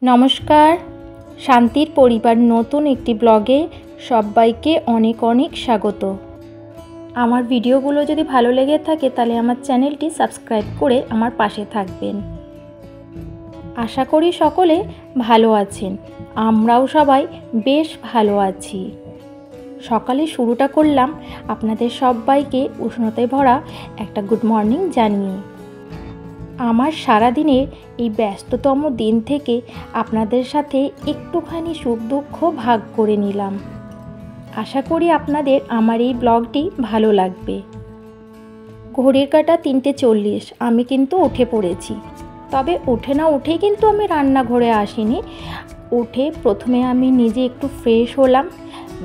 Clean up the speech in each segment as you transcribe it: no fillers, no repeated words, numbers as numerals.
নমস্কার, শান্তির পরিবার নতুন একটি ব্লগে সবাইকে অনেক অনেক স্বাগত। আমার ভিডিওগুলো যদি ভালো লেগে থাকে তাহলে আমার চ্যানেলটি সাবস্ক্রাইব করে আমার পাশে থাকবেন। আশা করি সকলে ভালো আছেন, আমরাও সবাই বেশ ভালো আছি। সকালে শুরুটা করলাম আপনাদের সবাইকে উষ্ণতায় ভরা একটা গুড মর্নিং জানিয়ে। আমার সারাদিনের এই ব্যস্ততম দিন থেকে আপনাদের সাথে একটুখানি সুখ দুঃখ ভাগ করে নিলাম। আশা করি আপনাদের আমার এই ব্লগটি ভালো লাগবে। ঘড়ির কাঁটা 3:40, আমি কিন্তু উঠে পড়েছি। তবে উঠে না উঠেই কিন্তু আমি রান্নাঘরে আসিনি। উঠে প্রথমে আমি নিজে একটু ফ্রেশ হলাম,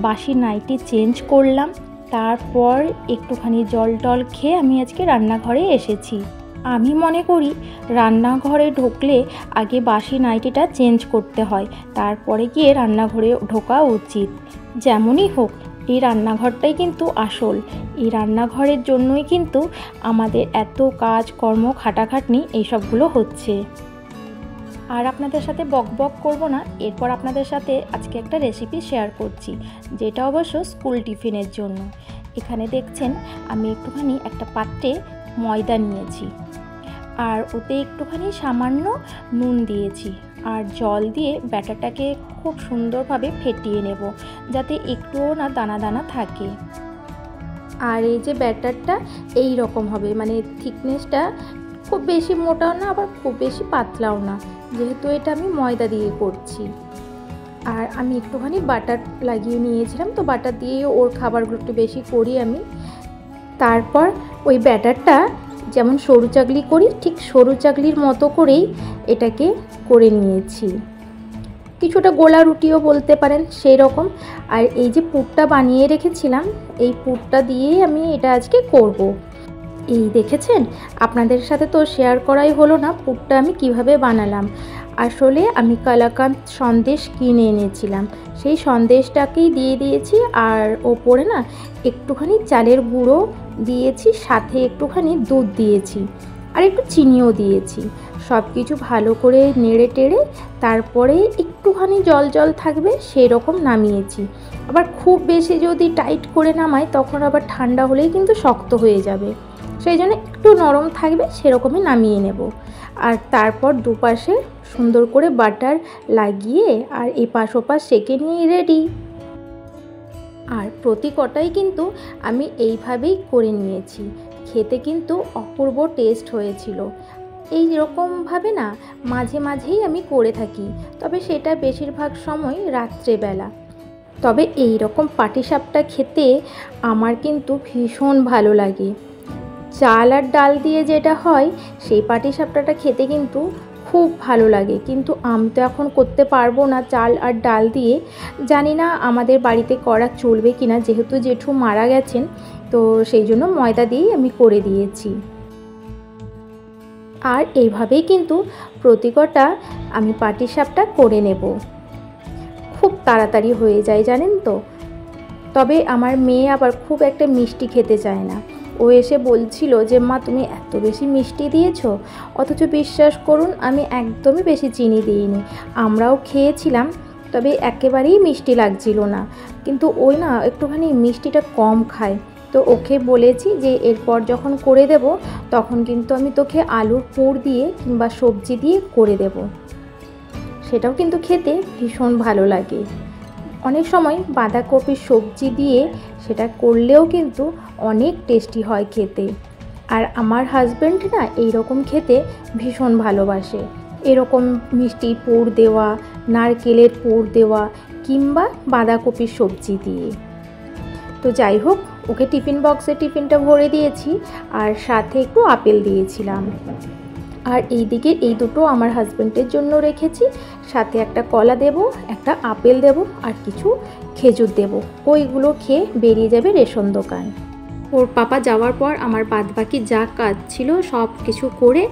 বাসি নাইটি চেঞ্জ করলাম, তারপর একটুখানি জল টল খেয়ে আমি আজকে রান্নাঘরে এসেছি। আমি মনে করি রান্নাঘরে ঢুকলে আগে বাসি নাইটিটা চেঞ্জ করতে হয়, তারপরে গিয়ে রান্নাঘরে ঢোকা উচিত। যেমনই হোক, এই রান্নাঘরটাই কিন্তু আসল। এই রান্নাঘরের জন্যই কিন্তু আমাদের এত কাজ কর্ম খাটাখাটনি এইসবগুলো হচ্ছে। আর আপনাদের সাথে বক বক করবো না, এরপর আপনাদের সাথে আজকে একটা রেসিপি শেয়ার করছি, যেটা অবশ্য স্কুল টিফিনের জন্য। এখানে দেখছেন আমি একটুখানি একটা পাত্রে ময়দা নিয়েছি, আর ওতে একটুখানি সামান্য নুন দিয়েছি, আর জল দিয়ে ব্যাটারটাকে খুব সুন্দরভাবে ফেটিয়ে নেব, যাতে একটুও না দানা দানা থাকে। আর এই যে ব্যাটারটা এই রকম হবে, মানে থিকনেসটা খুব বেশি মোটাও না, আবার খুব বেশি পাতলাও না, যেহেতু এটা আমি ময়দা দিয়ে করছি। আর আমি একটুখানি বাটার লাগিয়ে নিয়েছিলাম, তো বাটার দিয়ে ওর খাবারগুলো একটু বেশি করি আমি। তারপর ওই ব্যাটারটা যেমন সরু চাকলি করি, ঠিক সরু চাকলির মতো করেই এটাকে করে নিয়েছি। কিছুটা গোলা রুটিও বলতে পারেন সেই রকম। আর এই যে পুরটা বানিয়ে রেখেছিলাম, এই পুরটা দিয়েই আমি এটা আজকে করব। এই দেখেছেন, আপনাদের সাথে তো শেয়ার করাই হলো না পুরটা আমি কিভাবে বানালাম। আসলে আমি কালাকাঁদ সন্দেশ কিনে এনেছিলাম, সেই সন্দেশটাকেই দিয়ে দিয়েছি, আর ওপরে না একটুখানি চালের গুঁড়ো দিয়েছি, সাথে একটুখানি দুধ দিয়েছি, আর একটু চিনিও দিয়েছি। সব কিছু ভালো করে নেড়ে টেড়ে তারপরে একটুখানি জল জল থাকবে সেই রকম নামিয়েছি। আবার খুব বেশি যদি টাইট করে নামাই তখন আবার ঠান্ডা হলেই কিন্তু শক্ত হয়ে যাবে, সেই জন্য একটু নরম থাকবে সেরকমই নামিয়ে নেব। আর তারপর দুপাশে সুন্দর করে বাটার লাগিয়ে আর এপাশ ওপাশ সেঁকে নিয়ে রেডি। আর প্রতি কটাই কিন্তু আমি এইভাবেই করে নিয়েছি। খেতে কিন্তু অপূর্ব টেস্ট হয়েছিল। এই রকমভাবে না মাঝে মাঝেই আমি করে থাকি, তবে সেটা বেশিরভাগ সময় রাত্রেবেলা। তবে এই রকম পাটিসাপটা খেতে আমার কিন্তু ভীষণ ভালো লাগে। চাল আর ডাল দিয়ে যেটা হয় সেই পাটিসাপটাটা খেতে কিন্তু খুব ভালো লাগে, কিন্তু আমি তো এখন করতে পারবো না চাল আর ডাল দিয়ে। জানি না আমাদের বাড়িতে করা চলবে কিনা, যেহেতু জেঠু মারা গেছেন, তো সেই জন্য ময়দা দিয়েই আমি করে দিয়েছি। আর এইভাবেই কিন্তু প্রতি কটা আমি পাটিসাপটা করে নেব। খুব তাড়াতাড়ি হয়ে যায় জানেন তো। তবে আমার মেয়ে আবার খুব একটা মিষ্টি খেতে চায় না। ও এসে বলছিল যে মা তুমি এত বেশি মিষ্টি দিয়েছো, অথচ বিশ্বাস করুন আমি একদমই বেশি চিনি দিইনি। আমরাও খেয়েছিলাম, তবে একেবারেই মিষ্টি লাগছিল না, কিন্তু ওই না একটুখানি মিষ্টিটা কম খায়। তো ওকে বলেছি যে এরপর যখন করে দেব তখন কিন্তু আমি তোকে আলুর পুর দিয়ে কিংবা সবজি দিয়ে করে দেব, সেটাও কিন্তু খেতে ভীষণ ভালো লাগে। অনেক সময় বাঁধাকপির সবজি দিয়ে সেটা করলেও কিন্তু অনেক টেস্টি হয় খেতে। আর আমার হাজব্যান্ড না এই রকম খেতে ভীষণ ভালোবাসে, এরকম মিষ্টি পুর দেওয়া, নারকেলের পুর দেওয়া কিংবা বাঁধাকপির সবজি দিয়ে। তো যাই হোক, ওকে টিফিন বক্সে টিফিনটা ভরে দিয়েছি, আর সাথে একটু আপেল দিয়েছিলাম। আর এইদিকে এই দুটো আমার হাজব্যান্ডের জন্য রেখেছি, সাথে একটা কলা দেব, একটা আপেল দেব, আর কিছু খেজুর দেব। ওইগুলো খেয়ে বেরিয়ে যাবে রেশন দোকান। ওর পাপা যাওয়ার পর আমার বাদবাকি যা কাজ ছিল সব কিছু করে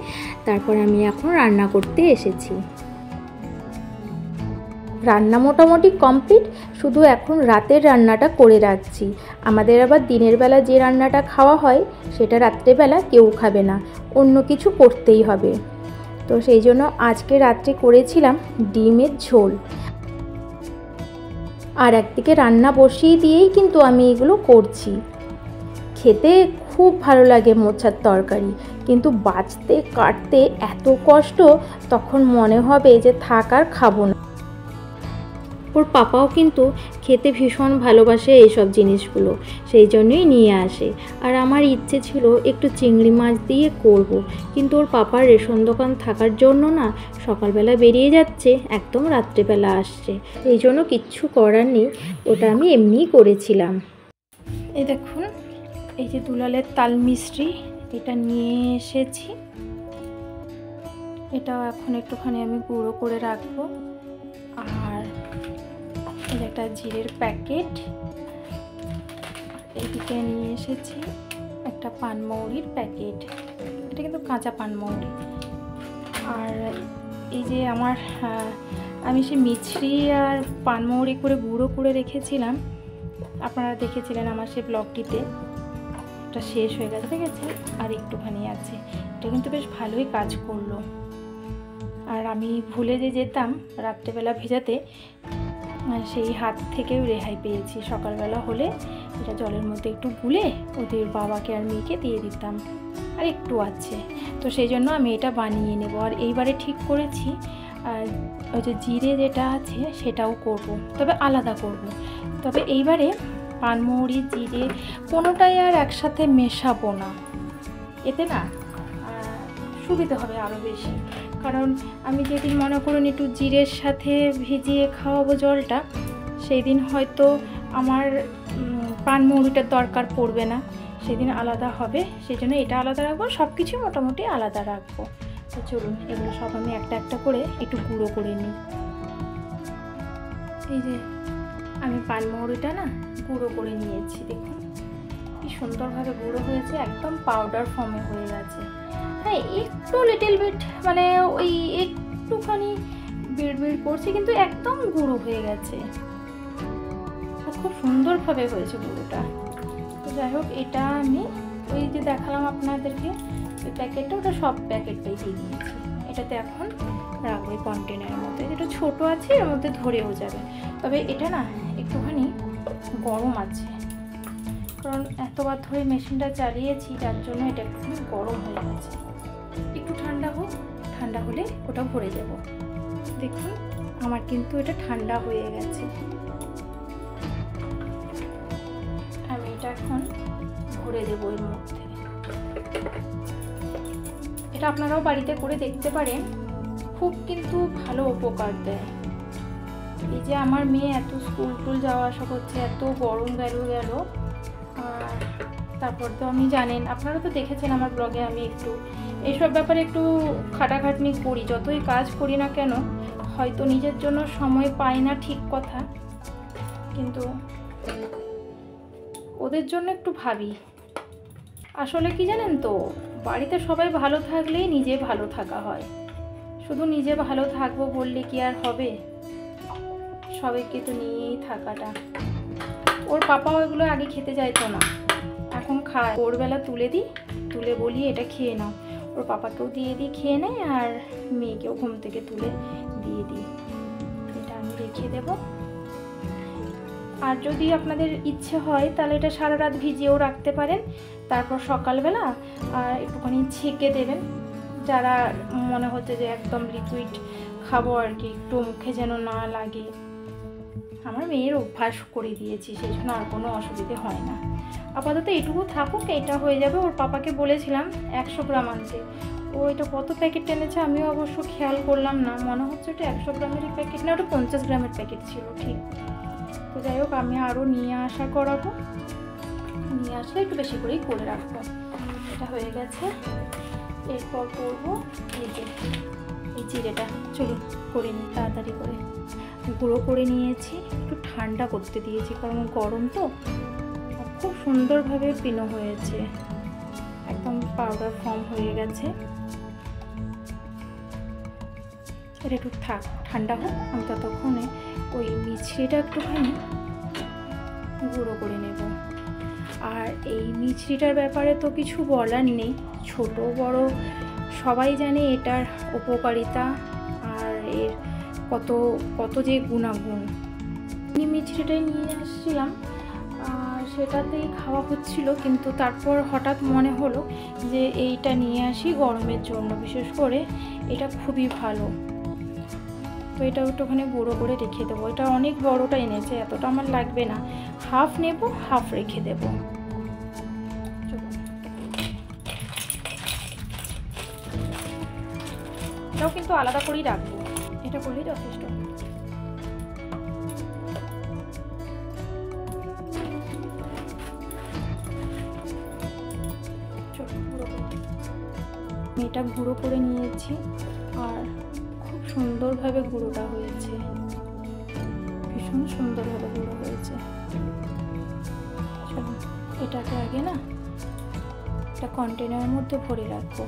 তারপর আমি এখন রান্না করতে এসেছি। রান্না মোটামুটি কমপ্লিট, শুধু এখন রাতের রান্নাটা করে রাখছি। আমাদের আবার দিনের বেলা যে রান্নাটা খাওয়া হয় সেটা রাত্রেবেলা কেউ খাবে না, অন্য কিছু করতেই হবে। তো সেই জন্য আজকে রাত্রে করেছিলাম ডিমের ঝোল। আর একদিকে রান্না বসিয়ে দিয়েই কিন্তু আমি এগুলো করছি। খেতে খুব ভালো লাগে মোচার তরকারি, কিন্তু বাছতে কাটতে এত কষ্ট, তখন মনে হবে যে থাক আর খাবো না। ওর পাপাও কিন্তু খেতে ভীষণ ভালোবাসে এইসব জিনিসগুলো, সেই জন্যই নিয়ে আসে। আর আমার ইচ্ছে ছিল একটু চিংড়ি মাছ দিয়ে করব, কিন্তু ওর পাপার রেশন দোকান থাকার জন্য না সকালবেলা বেরিয়ে যাচ্ছে, একদম রাত্রেবেলা আসছে, এই জন্য কিচ্ছু করার নেই, ওটা আমি এমনিই করেছিলাম। এই দেখুন, এই যে দুলালের তাল মিষ্টি, এটা নিয়ে এসেছি। এটাও এখন একটুখানি আমি গুঁড়ো করে রাখবো। আর এই একটা জিরের প্যাকেট, এইদিকে নিয়ে এসেছি একটা পানমৌরির প্যাকেট, এটা কিন্তু কাঁচা পানমৌরি। আর এই যে আমি সে মিছরি আর পানমৌরি করে গুঁড়ো করে রেখেছিলাম, আপনারা দেখেছিলেন আমার সেই ব্লগটিতে, এটা শেষ হয়ে গেছে, ঠিক আছে, আর একটুখানি আছে। এটা কিন্তু বেশ ভালোই কাজ করলো। আর আমি ভুলে যেতাম রাত্রেবেলা ভেজাতে, সেই হাত থেকেও রেহাই পেয়েছি। সকালবেলা হলে এটা জলের মধ্যে একটু গুলে ওদের বাবাকে আর মেয়েকে দিয়ে দিতাম, আর একটু আছে, তো সেই জন্য আমি এটা বানিয়ে নেব। আর এইবারে ঠিক করেছি ওই যে জিরে যেটা আছে সেটাও করব, তবে আলাদা করব। তবে এইবারে পানমৌরি জিরে কোনোটাই আর একসাথে মেশাবো না, এতে না সুবিধা হবে আরও বেশি। কারণ আমি যেদিন মনে করুন একটু জিরের সাথে ভিজিয়ে খাওয়াবো জলটা, সেই দিন হয়তো আমার পানমৌরিটার দরকার পড়বে না, সেদিন আলাদা হবে, সেই জন্য এটা আলাদা রাখবো, সব কিছু মোটামুটি আলাদা রাখবো। তো চলুন এগুলো সব আমি একটা একটা করে একটু গুঁড়ো করে নিই। এই যে আমি পানমৌরিটা না গুঁড়ো করে নিয়েছি, দেখুন কি সুন্দরভাবে গুঁড়ো হয়েছে, একদম পাউডার ফর্মে হয়ে গেছে। হ্যাঁ, একটু লিটল বিট মানে ওই একটুখানি বিড় করছে, কিন্তু একদম গুঁড়ো হয়ে গেছে, খুব সুন্দরভাবে হয়েছে গুঁড়োটা। তো যাই হোক, এটা আমি ওই যে দেখালাম আপনাদেরকে ওই প্যাকেটটা, ওটা সব প্যাকেটটাই দিয়ে দিয়েছি। এটাতে এখন রাখবো এই কন্টেনারের মধ্যে, যেটা ছোট আছে এর মধ্যে ধরেও যাবে। তবে এটা না একটুখানি গরম আছে, কারণ এতবার ধরে মেশিনটা চালিয়েছি, যার জন্য এটা একটুখানি গরম হয়ে গেছে। একটু ঠান্ডা হোক, ঠান্ডা হলে ওটা ভরে যাব। দেখুন আমার কিন্তু এটা ঠান্ডা হয়ে গেছে, আমি এটা এখন ভরে দেবো এর মধ্যে। এটা আপনারাও বাড়িতে করে দেখতে পারেন, খুব কিন্তু ভালো উপকার দেয়। এই যে আমার মেয়ে এত স্কুল টুল যাওয়া আসা করছে, এত গরম গেল, তারপর তো আমি জানেন, আপনারা তো দেখেছেন আমার ব্লগে, আমি একটু এইসব ব্যাপারে একটু খাটাখাটনি করি, যতই কাজ করি না কেন, হয়তো নিজের জন্য সময় পাই না ঠিক কথা, কিন্তু ওদের জন্য একটু ভাবি। আসলে কি জানেন তো, বাড়িতে সবাই ভালো থাকলেই নিজে ভালো থাকা হয়, শুধু নিজে ভালো থাকবো বললে কি আর হবে, সবাইকে তো নিয়েই থাকাটা। ওর পাপাও এগুলো আগে খেতে চাইতো না, এখন খায়। ভোরবেলা তুলে বলি এটা খেয়ে নাও, ওর পাপাকেও দিয়ে দিই খেয়ে নেয়, আর মেয়েকেও ঘুম থেকে তুলে দিয়ে দিই। এটা আমি রেখে দেব। আর যদি আপনাদের ইচ্ছে হয় তাহলে এটা সারা রাত ভিজিয়েও রাখতে পারেন, তারপর সকালবেলা একটুখানি ছেঁকে দেবেন। যারা মনে হচ্ছে যে একদম লিকুইড খাবো আর কি, একটু মুখে যেন না লাগে, আমার মেয়ের অভ্যাস করে দিয়েছি, সেই জন্য আর কোনো অসুবিধে হয় না। আপাতত এটুকু থাকুক, এটা হয়ে যাবে। ওর পাপাকে বলেছিলাম 100 গ্রাম আনতে, ও এটা কত প্যাকেট এনেছে আমিও অবশ্য খেয়াল করলাম না, মনে হচ্ছে ওটা 100 গ্রামেরই প্যাকেট, না ওটা 50 গ্রামের প্যাকেট ছিল, ঠিক। তো যাই হোক, আমি আরও নিয়ে আসা করাবো, নিয়ে আসলে একটু বেশি করেই করে রাখবো। এটা হয়ে গেছে, এরপর করবো এই জিরেটা। চলুন করে নিই তাড়াতাড়ি করে। গুঁড়ো করে নিয়েছি, একটু ঠান্ডা করতে দিয়েছি, কারণ গরম তো। খুব সুন্দরভাবে পিনো হয়েছে, একদম পাউডার ফর্ম হয়ে গেছে। এটা একটু থাক, ঠান্ডা হোক, আমি ততক্ষণে ওই মিছরিটা একটুখানি গুঁড়ো করে নেব। আর এই মিছরিটার ব্যাপারে তো কিছু বলার নেই, ছোট বড় সবাই জানে এটার উপকারিতা আর এর কত কত যে গুণাগুণ। মিছরিটাই নিয়ে আসছিলাম, সেটাতেই খাওয়া হচ্ছিল, কিন্তু তারপর হঠাৎ মনে হলো যে এইটা নিয়ে আসি গরমের জন্য, বিশেষ করে এটা খুবই ভালো। তো এটা একটুখানি গুঁড়ো করে রেখে দেবো। এটা অনেক বড়টা এনেছে, এতটা আমার লাগবে না, হাফ নেব, হাফ রেখে দেবো। এটাও কিন্তু আলাদা করেই রাখবো, এটা করলেই যথেষ্ট। এটা গুঁড়ো করে নিয়েছি আর খুব সুন্দরভাবে গুঁড়োটা হয়েছে, ভীষণ সুন্দরভাবে গুঁড়ো হয়েছে। চলো এটাকে আগে না একটা কন্টেনারের মধ্যে ভরে রাখবো।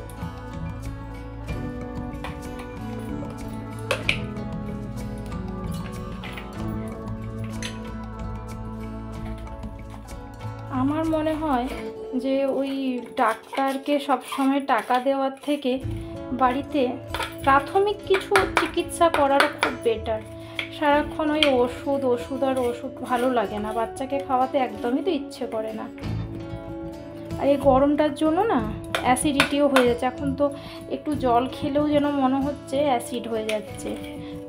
আমার মনে হয় যে ওই ডাক্তারকে সবসময় টাকা দেওয়ার থেকে বাড়িতে প্রাথমিক কিছু চিকিৎসা করাটা খুব বেটার। সারাক্ষণ ওই ওষুধ আর ওষুধ ভালো লাগে না, বাচ্চাকে খাওয়াতে একদমই তো ইচ্ছে করে না। আর এই গরমটার জন্য না অ্যাসিডিটিও হয়ে যাচ্ছে, এখন তো একটু জল খেলেও যেন মনে হচ্ছে অ্যাসিড হয়ে যাচ্ছে।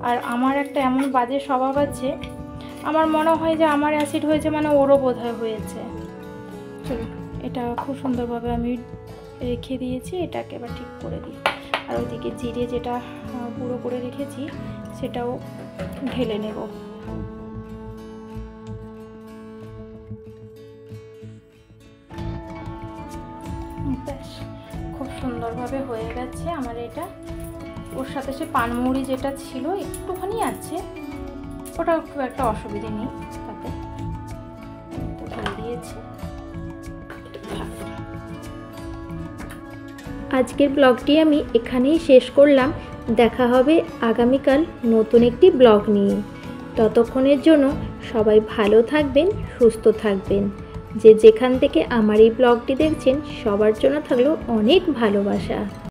আর আমার একটা এমন বাজে স্বভাব আছে, আমার মনে হয় যে আমার অ্যাসিড হয়েছে মানে ওরও বোধহয় হয়েছে। চলো এটা খুব সুন্দরভাবে আমি রেখে দিয়েছি, এটাকে এবার ঠিক করে দিই। আর ওইদিকে জিরে যেটা গুঁড়ো করে রেখেছি সেটাও ঢেলে নেব। ব্যাস খুব সুন্দরভাবে হয়ে গেছে আমার এটা। ওর সাথে সে পানমুড়ি যেটা ছিল একটুখানি আছে, ওটা খুব একটা অসুবিধে নেই, তাতে ঢেলে দিয়েছি। আজকের ব্লগটি আমি এখানেই শেষ করলাম। দেখা হবে আগামীকাল নতুন একটি ব্লগ নিয়ে। ততক্ষণের জন্য সবাই ভালো থাকবেন, সুস্থ থাকবেন। যে যেখান থেকে আমার এই ব্লগটি দেখছেন সবার জন্য থাকলো অনেক ভালোবাসা।